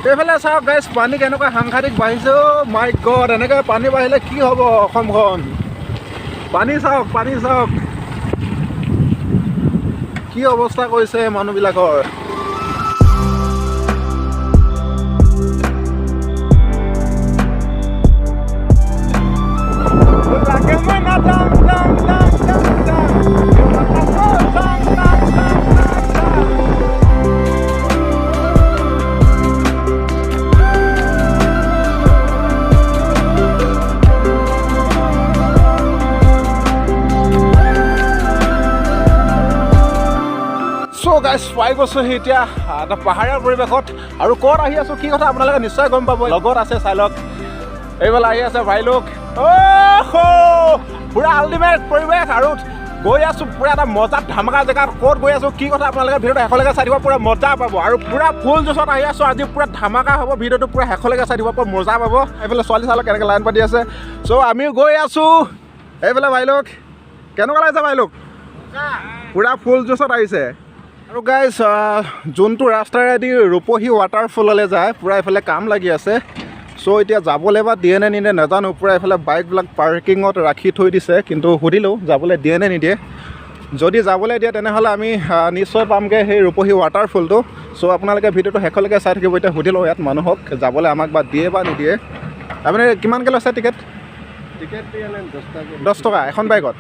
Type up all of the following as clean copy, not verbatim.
এইফালে চাওক গাইজ পানী কেনেকুৱা সাংঘাতিক বাঢ়িছে মাই গড এনেকৈ পানী বাঢ়িলে কি হ'ব অসমখন পানী চাওক কি অৱস্থা কৰিছে মানুহবিলাকৰ গাইজ পাই গৈছোহি এতিয়া এটা পাহাৰীয়া পৰিৱেশত আৰু ক'ত আহি আছো কি কথা আপোনালোকে নিশ্চয় গম পাব লগত আছে চাই লওক এইফালে আহি আছে ভাই লোক পুৰা আল্টিমেট পৰিৱেশ আৰু গৈ আছো পুৰা এটা মজাত ধামাকা জেগাত ক'ত গৈ আছো কি কথা আপোনালোকে ভিডিঅ'টো শেষলৈকে চাই দিব পুৰা মজা পাব আৰু পুৰা ফুল জোচত আহি আছো আজি পুৰা ধামাকা হ'ব ভিডিঅ'টো পুৰা শেষলৈকে চাই দিব পুৰা মজা পাব এইফালে ছোৱালী চালক কেনেকৈ লাইন পাতি আছে চ' আমিও গৈ আছো এইফালে ভাই লোক কেনেকুৱা লাগিছে ভাই লোক পুৰা ফুল জোচত আহিছে আৰু গাইজ যোনটো ৰাস্তাৰেদি ৰূপহী ৱাটাৰফললৈ যায় পূৰা এইফালে কাম লাগি আছে চ' এতিয়া যাবলৈ বা দিয়ে নে নিদিয়ে নাজানো পূৰা এইফালে বাইকবিলাক পাৰ্কিঙত ৰাখি থৈ দিছে কিন্তু সুধিলোঁ যাবলৈ দিয়ে নে নিদিয়ে যদি যাবলৈ দিয়ে তেনেহ'লে আমি নিশ্চয় পামগৈ সেই ৰূপহী ৱাটাৰফলটো চ' আপোনালোকে ভিডিঅ'টো শেষলৈকে চাই থাকিব এতিয়া সুধিলোঁ ইয়াত মানুহক যাবলৈ আমাক বা দিয়ে বা নিদিয়ে আপুনি কিমানকৈ লৈছে টিকেট 10 টকা এখন বাইকত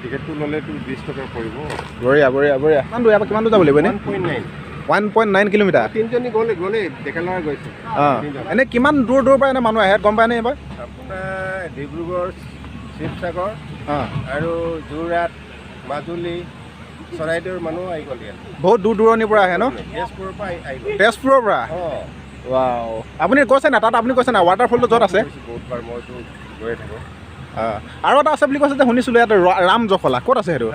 টিকেটটো ল'লেতো 20 টকা পৰিব বঢ়িয়া কিমান দূৰ ইয়াৰ কিমান দূৰ যাব লাগিব এনেই 1.9 কিলোমিটাৰ তিনিজনী গ'লে ডেকালৰা গৈছে এনেই কিমান দূৰ পৰা এনে মানুহ আহে গম পায়নে এইবাৰ আপোনাৰ ডিব্ৰুগড় শিৱসাগৰ আৰু যোৰহাট মাজুলী চৰাইদেউৰ মানুহ আহি গ'ল ইয়াত বহুত দূৰ দূৰণিৰ পৰা আহে ন তেজপুৰৰ পৰা ৱাও আপুনি কৈছে না তাত আপুনি কৈছে না ৱাটাৰফলটো য'ত আছে বহুতবাৰ মইতো গৈয়ে থাকোঁ আৰু এটা আছে বুলি কৈছে যে শুনিছিলোঁ ইয়াত ৰাম জখলা ক'ত আছে সেইটো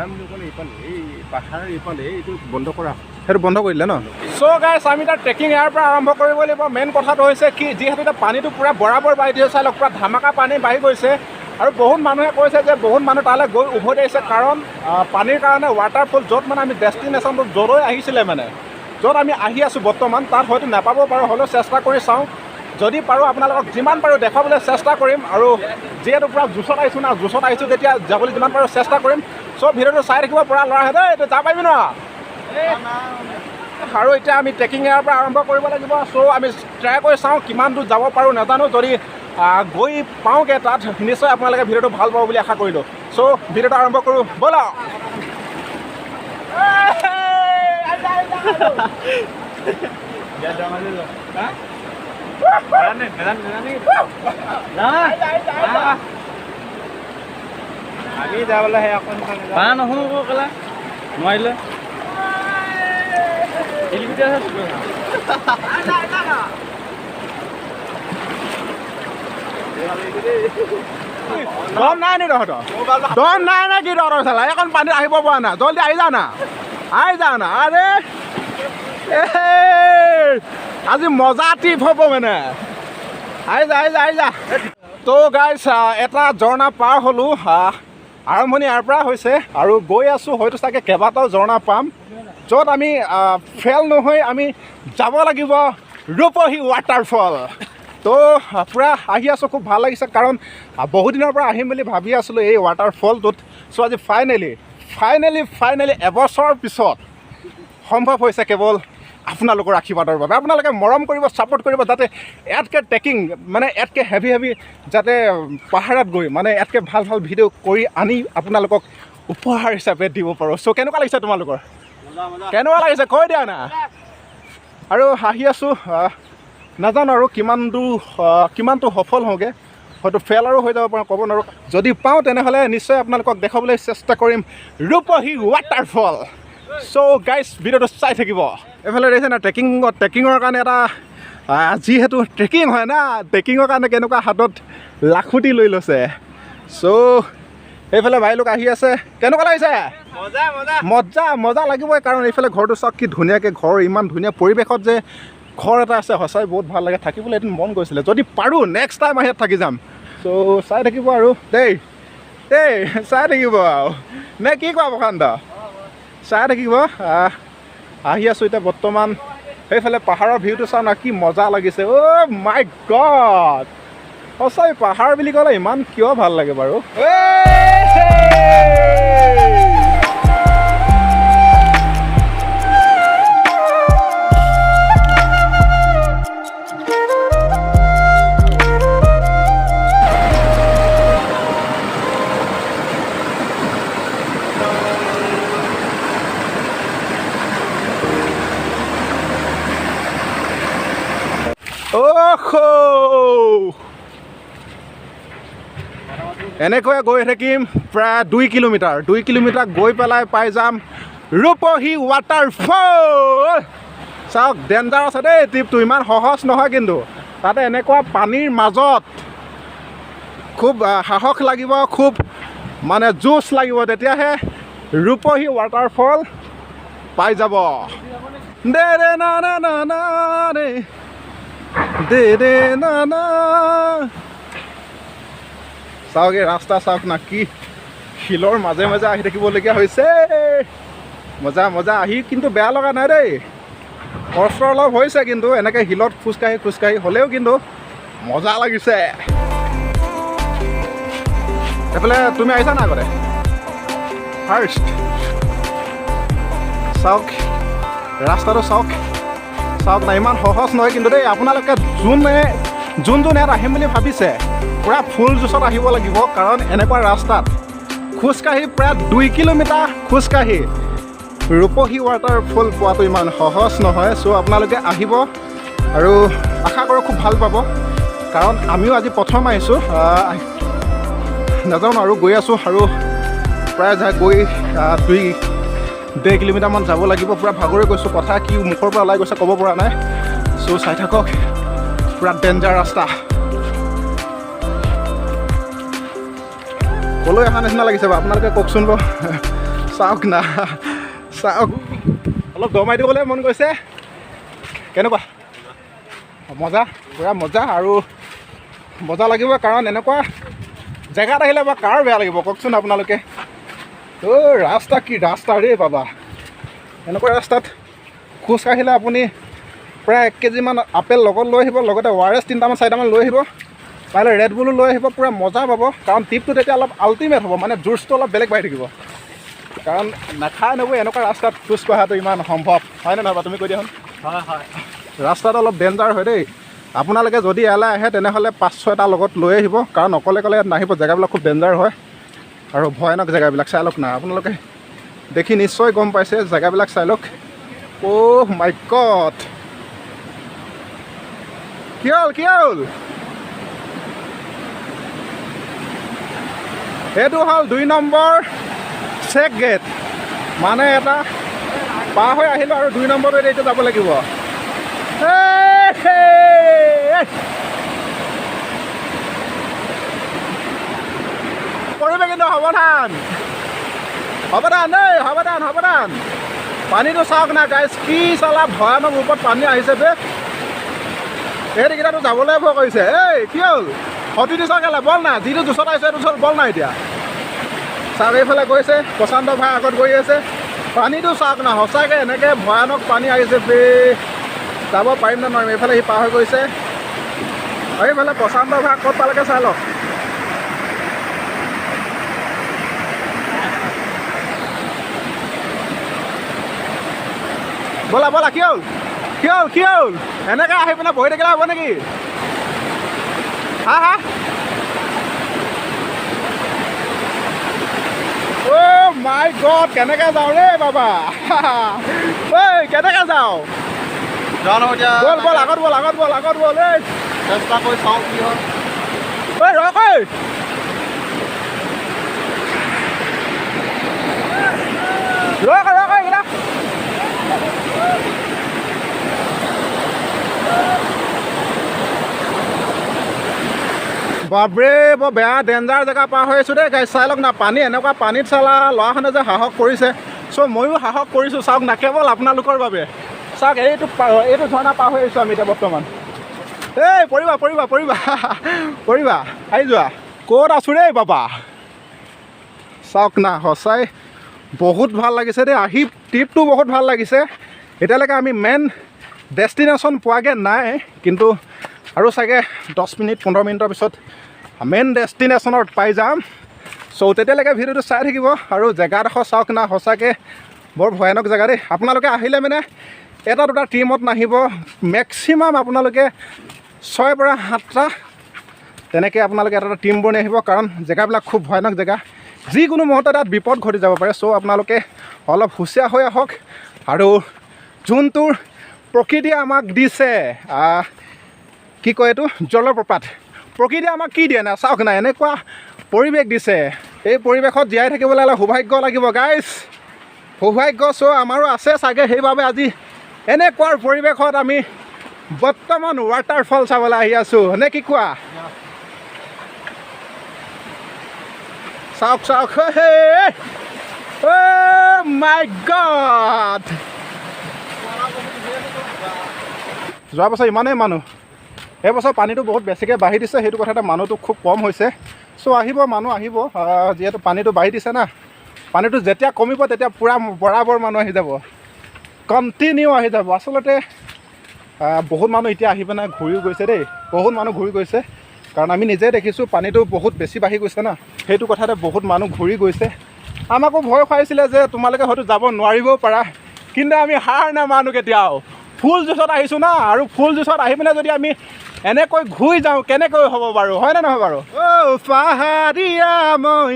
এই পাহাৰৰ ইফালে এইটো বন্ধ কৰা সেইটো বন্ধ কৰি দিলে ন চ' গাইছ আমি তাত ট্ৰেকিং ইয়াৰ পৰা আৰম্ভ কৰিব লাগিব মেইন কথাটো হৈছে কি যিহেতু এতিয়া পানীটো পূৰা বৰাবৰ বাঢ়ি দিছে চাই লওক পূৰা ধামাকা পানী বাঢ়ি গৈছে আৰু বহুত মানুহে কৈছে যে বহুত মানুহ তালৈ গৈ উভতি আহিছে কাৰণ পানীৰ কাৰণে ৱাটাৰফল য'ত মানে আমি ডেষ্টিনেশ্যনটো য'লৈ আহিছিলে মানে য'ত আমি আহি আছোঁ বৰ্তমান তাত হয়তো নাপাব পাৰোঁ হ'লেও চেষ্টা কৰি চাওঁ যদি পাৰোঁ আপোনালোকক যিমান পাৰোঁ দেখাবলৈ চেষ্টা কৰিম আৰু যিহেতু পূৰা জোচত আহিছোঁ তেতিয়া যাবলৈ যিমান পাৰোঁ চেষ্টা কৰিম চব ভিডিঅ'টো চাই থাকিব পৰা ল'ৰাহে দেই এইটো যাব পাৰিবি ন আৰু এতিয়া আমি ট্ৰেকিং ইয়াৰ পৰা আৰম্ভ কৰিব লাগিব চ' আমি ট্ৰাই কৰি চাওঁ কিমান দূৰ যাব পাৰোঁ নাজানো যদি গৈ পাওঁগৈ তাত নিশ্চয় আপোনালোকে ভিডিঅ'টো ভাল পাব বুলি আশা কৰিলোঁ চ' ভিডিঅ'টো আৰম্ভ কৰোঁ ব'লা আমি যাবলৈ সেই অকণ নহ'ব ক'লা নোৱাৰিলে দম নাই নি তহঁতৰ দম নাই নে কি তহঁতৰ চালা এখন পানীত আহিব পৰা নাই জলদি আহি যা না আৰে আজি মজা ট্ৰিপ হ'ব মানে আহি যা তো গাইছ এটা ঝৰ্ণা পাৰ হ'লোঁ আৰম্ভণি ইয়াৰ পৰা হৈছে আৰু গৈ আছোঁ হয়তো চাগে কেইবাটাও ঝৰ্ণা পাম য'ত আমি ফেল নহৈ আমি যাব লাগিব ৰূপহী ৱাটাৰফল তো পূৰা আহি আছোঁ খুব ভাল লাগিছে কাৰণ বহুত দিনৰ পৰা আহিম বুলি ভাবি আছিলোঁ এই ৱাটাৰফলটোত চ' আজি ফাইনেলি এবছৰৰ পিছত সম্ভৱ হৈছে কেৱল আপোনালোকৰ আশীৰ্বাদৰ বাবে আপোনালোকে মৰম কৰিব ছাপোৰ্ট কৰিব যাতে ইয়াতকৈ ট্ৰেকিং মানে ইয়াতকৈ হেভি যাতে পাহাৰত গৈ মানে ইয়াতকৈ ভাল ভিডিঅ' কৰি আনি আপোনালোকক উপহাৰ হিচাপে দিব পাৰোঁ চ' কেনেকুৱা লাগিছে তোমালোকৰ কেনেকুৱা লাগিছে কৈ দিয়া না আৰু আহি আছোঁ নাজানো আৰু কিমানটো সফল হওঁগৈ হয়তো ফেল আৰু হৈ যাব পাৰোঁ ক'ব নোৱাৰোঁ যদি পাওঁ তেনেহ'লে নিশ্চয় আপোনালোকক দেখাবলৈ চেষ্টা কৰিম ৰূপহী ৱাটাৰফল চ' গাইজ ভিডিঅ'টো চাই থাকিব এইফালে দেখিছে না ট্ৰেকিঙৰ কাৰণে এটা যিহেতু ট্ৰেকিং হয় না ট্ৰেকিঙৰ কাৰণে কেনেকুৱা হাতত লাখুটি লৈ লৈছে চ' এইফালে ভাই লোক আহি আছে কেনেকুৱা লাগিছে মজা লাগিবই কাৰণ এইফালে ঘৰটো চাওক কি ধুনীয়াকৈ ঘৰ ইমান ধুনীয়া পৰিৱেশত যে ঘৰ এটা আছে সঁচাই বহুত ভাল লাগে থাকিবলৈ এদিন মন গৈছিলে যদি পাৰোঁ নেক্সট টাইম আহি ইয়াত থাকি যাম চ' চাই থাকিব আৰু দেই চাই থাকিব আৰু নে কি কোৱা প্ৰশান্ত চাই থাকিব আহি আছোঁ এতিয়া বৰ্তমান সেইফালে পাহাৰৰ ভিউটো চাওঁ না, কি মজা লাগিছে। অ' মাই গড, সঁচাই পাহাৰ বুলি ক'লে ইমান কিয় ভাল লাগে বাৰু। এনেকৈ গৈ থাকিম প্ৰায় 2 কিলোমিটাৰ গৈ পেলাই পাই যাম ৰূপহী ৱাটাৰফল। চাওক ডেঞ্জাৰ আছে দেই, ট্ৰিপটো ইমান সহজ নহয় কিন্তু। তাতে এনেকুৱা পানীৰ মাজত খুব সাহস লাগিব, খুব মানে জোচ লাগিব, তেতিয়াহে ৰূপহী ৱাটাৰফল পাই যাব। দে দে না না না না দে দে দে না না। চাওক এই ৰাস্তা চাওক না, কি শিলৰ মাজে মাজে আহি থাকিবলগীয়া হৈছে। মজা মজা, আহি কিন্তু বেয়া লগা নাই দেই, কষ্ট অলপ হৈছে কিন্তু এনেকৈ শিলত খোজকাঢ়ি হ'লেও কিন্তু মজা লাগিছে। এইফালে তুমি আহিছা না আগতে ফাৰ্ষ্ট? চাওক ৰাস্তাটো চাওক না, ইমান সহজ নহয় কিন্তু দেই। আপোনালোকে যোন ইয়াত আহিম বুলি ভাবিছে পূৰা ফুল জোচত আহিব লাগিব, কাৰণ এনেকুৱা ৰাস্তাত খোজকাঢ়ি প্ৰায় 2 কিলোমিটাৰ খোজকাঢ়ি ৰূপহী ৱাটাৰফল পোৱাটো ইমান সহজ নহয়। চ' আপোনালোকে আহিব আৰু আশা কৰোঁ খুব ভাল পাব, কাৰণ আমিও আজি প্ৰথম আহিছোঁ, নাজানো আৰু গৈ আছোঁ আৰু প্ৰায় গৈ 2 কিলোমিটাৰমান যাব লাগিব। পূৰা ভাগৰি গৈছোঁ, কথা কি মুখৰ পৰা ওলাই গৈছে ক'ব পৰা নাই। চ' চাই থাকক, পূৰা ডেঞ্জাৰ ৰাস্তা। ক'লৈ অহা নিচিনা লাগিছে বাৰু আপোনালোকে কওকচোন বাৰু। চাওক না, চাওক, অলপ দমাই দিবলৈ মন গৈছে। কেনেকুৱা মজা, পূৰা মজা আৰু মজা লাগিব, কাৰণ এনেকুৱা জেগাত আহিলে বা কাৰ বেয়া লাগিব কওকচোন আপোনালোকে। অ' ৰাস্তা কি ৰাস্তা ৰে বাবা, এনেকুৱা ৰাস্তাত খোজকাঢ়িলে আপুনি প্ৰায় 1 কেজিমান আপেল লগত লৈ আহিব, লগতে ORS 3-4মান লৈ আহিব, পাৰিলে ৰেড বুলো লৈ আহিব, পূৰা মজা পাব। কাৰণ ট্ৰিপটো তেতিয়া অলপ আল্টিমেট হ'ব, মানে জোৰটো অলপ বেলেগ বাঢ়ি থাকিব, কাৰণ নাখাই নবৈ এনেকুৱা ৰাস্তাত খোজ কঢ়াটো ইমান সম্ভৱ হয়নে নহয় বাৰু, তুমি কৈ দিয়াচোন। হয়, ৰাস্তাটো অলপ ডেঞ্জাৰ হয় দেই। আপোনালোকে যদি ইয়ালৈ আহে তেনেহ'লে 5-6টা লগত লৈ আহিব, কাৰণ অকলে ইয়াত নাহিব, জেগাবিলাক খুব ডেঞ্জাৰ হয় আৰু ভয়ানক জেগাবিলাক। চাই লওক না, আপোনালোকে দেখি নিশ্চয় গম পাইছে, জেগাবিলাক চাই লওক। অ' মাই গড, কি হ'ল? এইটো হ'ল 2 নম্বৰ চেক গেট, মানে এটা পাৰ হৈ আহিলোঁ আৰু 2 নম্বৰটো এতিয়া যাব লাগিব। কৰিবে কিন্তু সাৱধান দেই, সাৱধান। পানীটো চাওক না গাইজ, কি চালা ভয়ানক ৰূপত পানী আহিছে বে। এইকেইটাতো যাবলৈ ভয় কৰিছে। এই কি হ'ল, সতি দিছ কেলে? বল না, যিটো জোচত আহিছে সেইটো বল নাই এতিয়া। চাওক এইফালে গৈছে, প্ৰশান্ত ভাই আগত গৈ আছে। পানীটো চাওক না, সঁচাকৈ এনেকৈ ভয়ানক পানী আহিছে বে, যাব পাৰিম নে নোৱাৰিম। এইফালে সি পাৰ হৈ গৈছে, এইফালে প্ৰশান্ত ভাই ক'ত পালেগৈ চাই লওক। বলা, কি হ'ল? এনেকৈ আহি পিনে বহি থাকিলে হ'ব নেকি? হা? অ' মাই গড, কেনেকৈ যাওঁ ৰে বাবা। ঐ কেনেকৈ যাওঁ? বল, আগত বল। এই চেষ্টা কৰি চাওঁ কি হয়। ঐ ৰখ, এইকেইটা বাপৰে, বৰ বেয়া ডেঞ্জাৰ জেগা পাৰ হৈ আছোঁ দেই গাইজ। চাই লওক না, পানী এনেকুৱা পানীত চালা ল'ৰাখনে যে সাহস কৰিছে, চ' ময়ো সাহস কৰিছোঁ। চাওক না, কেৱল আপোনালোকৰ বাবে। চাওক এইটো ঝৰ্ণা পাৰ হৈ আহিছোঁ আমি এতিয়া বৰ্তমান। এই পৰিবা আহি যোৱা, ক'ত আছোঁ ৰে বাবা। চাওক না, সঁচাই বহুত ভাল লাগিছে দেই, আহি ট্ৰিপটো বহুত ভাল লাগিছে। এতিয়ালৈকে আমি মেইন ডেষ্টিনেশ্যন পোৱাগৈ নাই, কিন্তু আৰু চাগে 10 মিনিট 15 মিনিটৰ পিছত মেইন ডেষ্টিনেশ্যনত পাই যাম। চ' তেতিয়ালৈকে ভিডিঅ'টো চাই থাকিব আৰু জেগাডোখৰ চাওক না, সঁচাকৈ বৰ ভয়ানক জেগা দেই। আপোনালোকে আহিলে মানে এটা দুটা টীমত নাহিব, মেক্সিমাম আপোনালোকে 6 পৰা 7টা তেনেকৈ আপোনালোকে এটা টীম বনাই আহিব, কাৰণ জেগাবিলাক খুব ভয়ানক জেগা, যিকোনো মুহূৰ্তত তাত বিপদ ঘটি যাব পাৰে। চ' আপোনালোকে অলপ হুঁচিয়াৰ হৈ আহক। আৰু যোনটোৰ প্ৰকৃতিয়ে আমাক দিছে, কি কয় এইটো, জলপ্ৰপাত, প্ৰকৃতিয়ে আমাক কি দিয়ে না, চাওক না, এনেকুৱা পৰিৱেশ দিছে। এই পৰিৱেশত জীয়াই থাকিবলৈ হ'লে সৌভাগ্য লাগিব গাইজ, সৌভাগ্য। চ' আমাৰো আছে চাগে, সেইবাবে আজি এনেকুৱা পৰিৱেশত আমি বৰ্তমান ৱাটাৰফল চাবলৈ আহি আছোঁ, নে কি কোৱা? চাওক চাওক, মাই গড, যোৱা বছৰ ইমানেই মানুহ, এই বছৰ পানীটো বহুত বেছিকৈ বাঢ়ি দিছে, সেইটো কথাতে মানুহটো খুব কম হৈছে। চ' আহিব, মানুহ আহিব, যিহেতু পানীটো বাঢ়ি দিছে না। পানীটো যেতিয়া কমিব তেতিয়া পূৰা বৰাবৰ মানুহ আহি যাব, কণ্টিনিউ আহি যাব। আচলতে বহুত মানুহ এতিয়া আহি পিনে ঘূৰিও গৈছে দেই, বহুত মানুহ ঘূৰি গৈছে, কাৰণ আমি নিজে দেখিছোঁ পানীটো বহুত বেছি বাঢ়ি গৈছে না, সেইটো কথাতে বহুত মানুহ ঘূৰি গৈছে। আমাকো ভয় খুৱাইছিলে যে তোমালোকে হয়তো যাব নোৱাৰিবও পাৰা, কিন্তু আমি হাৰ নামানো কেতিয়াও। ফুল জুচত আহিছোঁ না, আৰু ফুল জুচত আহি পিনে যদি আমি এনেকৈ ঘূৰি যাওঁ কেনেকৈ হ'ব বাৰু, হয়নে নহয় বাৰু? পাহাৰীয়া মই,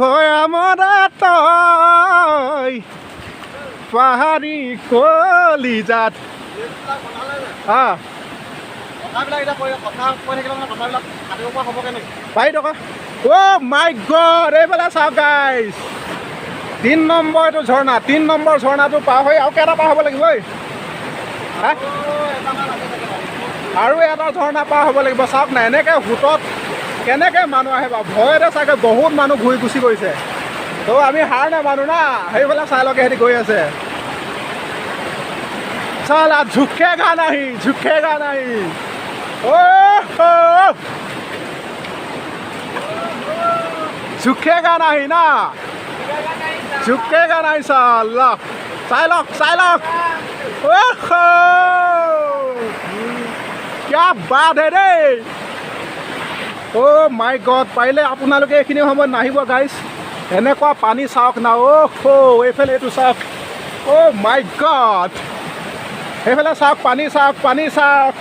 ভয়ামৰা তই, পাহাৰী কলিজাত। পাৰি টকা। মাই গড, এইফালে চাওক গাইজ, 3 নম্বৰ এইটো ঝৰ্ণা, 3 নম্বৰ ঝৰ্ণাটো পাৰ হৈ আৰু কেইটা পাৰ হ'ব লাগিব? আৰু এটা ঝৰ্ণা পাৰ হ'ব লাগিব। চাওক না, এনেকৈ হোটত কেনেকৈ মানুহ আহে বাৰু, ভয়তে চাগে বহুত মানুহ ঘূৰি গুচি গৈছে। ত' আমি হাৰ নামানো না, সেইফালে চাই লগে, সিহঁতি গৈ আছে। চালা ঝুকেগা নাহি, ঝুকেগা নাহি, ঝুকেগা নাহি না, ঝুকেগা নাহি চালা। চাই লওক, চাই লওক, क्या बात है रे। মাই গড, পাৰিলে আপোনালোকে এইখিনি সময়ত নাহিব গাইজ, এনেকুৱা পানী চাওক না। এইফালে এইটো চাওক, মাই গড, সেইফালে চাওক, পানী চাওক, পানী চাওক,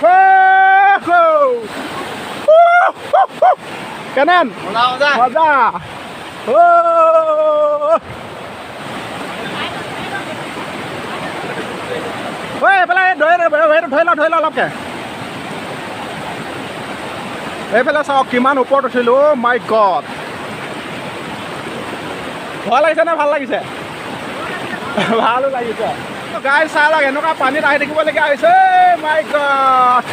কেনেন মজা। এইফালে ধৰি ল অলপকে, এইফালে চাওক কিমান ওপৰত উঠিলোঁ। মাই গড, ভয় লাগিছে নে ভাল লাগিছে? ভালো লাগিছে গাইজ, চাই লওক, এনেকুৱা পানীত আহি থাকিবলগীয়া হৈছে। মাই গড,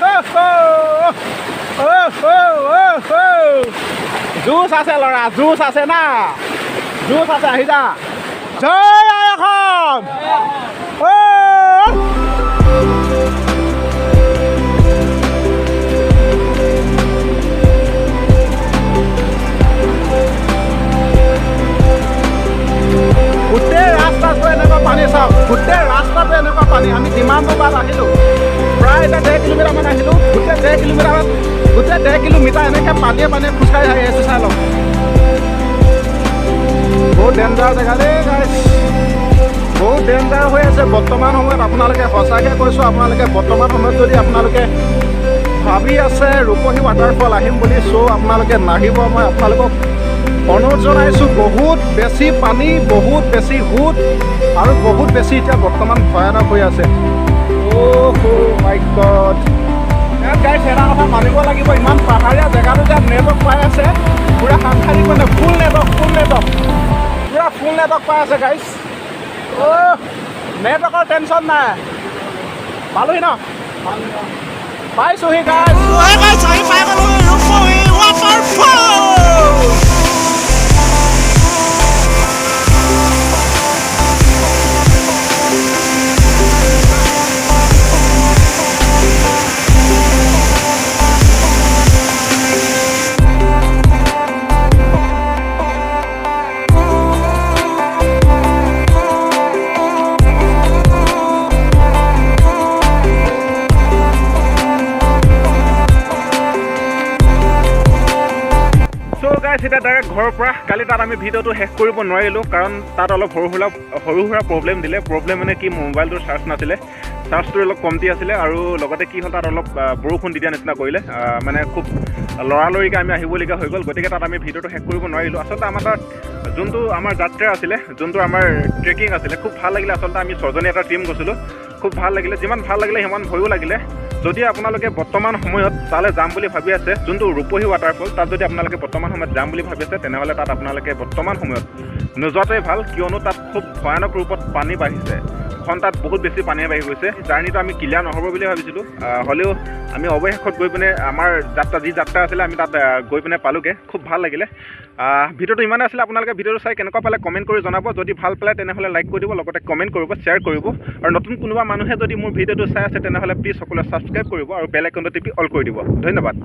জুচ আছে ল'ৰা, জুচ আছে না, জুচ আছে, আহি যা। জয় আই অসম। গোটেই ৰাস্তাটো এনেকুৱা পানী চাওক, গোটেই ৰাস্তাটো এনেকুৱা পানী। আমি যিমানটো বাট আহিলোঁ, প্ৰায় এতিয়া 1.5 কিলোমিটাৰমান আহিলোঁ, গোটেই 1.5 কিলোমিটাৰ এনেকৈ পানীয়ে খোজকাঢ়ি আহি আছোঁ। চাই লওক, বহুত ডেঞ্জাৰ জেগা দেই গাইজ, বহুত ডেঞ্জাৰ হৈ আছে বৰ্তমান সময়ত। আপোনালোকে সঁচাকৈ কৈছোঁ, আপোনালোকে বৰ্তমান সময়ত যদি আপোনালোকে ভাবি আছে ৰূপহী ৱাটাৰফল আহিম বুলি, চ' আপোনালোকে নাহিব। মই আপোনালোকক অনুৰোধ জনাইছোঁ, বহুত বেছি পানী, বহুত বেছি সোঁত, আৰু বহুত বেছি এতিয়া বৰ্তমান ভয়ানক হৈ আছে। মাই গড, গাইজ এটা কথা মানিব লাগিব, ইমান পাহাৰীয়া জেগাটো ইয়াত নেটৱৰ্ক পাই আছে, পূৰা সাংঘাতিক, মানে ফুল নেটৱৰ্ক, পূৰা ফুল নেটৱৰ্ক পাই আছে গাইজ। নেটৱৰ্কৰ টেনশ্যন নাই, পালোহি ন, পাইছোঁহি গাইজ। গাইছ এতিয়া ডাইৰেক্ট ঘৰৰ পৰা কালি তাত আমি ভিডিঅ'টো শেষ কৰিব নোৱাৰিলোঁ কাৰণ তাত অলপ সৰু সুৰা প্ৰব্লেম দিলে প্ৰব্লেম মানে কি মোবাইলটোৰ চাৰ্জ নাছিলে চাৰ্জটো অলপ কমটি আছিলে আৰু লগতে কি হ'ল তাত অলপ বৰষুণ দি দিয়া নিচিনা কৰিলে মানে খুব লৰালৰিকৈ আমি আহিবলগীয়া হৈ গ'ল গতিকে তাত আমি ভিডিঅ'টো শেষ কৰিব নোৱাৰিলোঁ আচলতে আমাৰ তাত যোনটো আমাৰ যাত্ৰা আছিলে যোনটো আমাৰ ট্ৰেকিং আছিলে খুব ভাল লাগিলে আচলতে আমি 6জনীয়া এটা টীম গৈছিলোঁ খুব ভাল লাগিলে যিমান ভাল লাগিলে সিমান ভয়ো লাগিলে যদি আপোনালোকে বৰ্তমান সময়ত তালৈ যাম বুলি ভাবি আছে যোনটো ৰূপহী ৱাটাৰফল তাত যদি আপোনালোকে বৰ্তমান সময়ত যাম বুলি ভাবি আছে তেনেহ'লে তাত আপোনালোকে বৰ্তমান সময়ত নোযোৱাটোৱে ভাল কিয়নো তাত খুব ভয়ানক ৰূপত পানী বাঢ়িছে এখন তাত বহুত বেছি পানী বাঢ়ি গৈছে জাৰ্ণিটো আমি ক্লিয়াৰ নহ'ব বুলি ভাবিছিলোঁ হ'লেও আমি অৱশেষত গৈ পিনে আমাৰ যি যাত্ৰা আছিলে আমি তাত গৈ পিনে পালোঁগৈ খুব ভাল লাগিলে ভিডিঅ'টো ইমানে আছিলে আপোনালোকে ভিডিঅ'টো চাই কেনেকুৱা পালে কমেণ্ট কৰি জনাব যদি ভাল পালে তেনেহ'লে লাইক কৰি দিব লগতে কমেণ্ট কৰিব শ্বেয়াৰ কৰিব আৰু নতুন কোনোবা মানুহে যদি মোৰ ভিডিঅ'টো চাই আছে তেনেহ'লে প্লিজ সকলোৱে ছাবস্ক্ৰাইব কৰিব আৰু বেল আইকনটো টিপি অল কৰি দিব ধন্যবাদ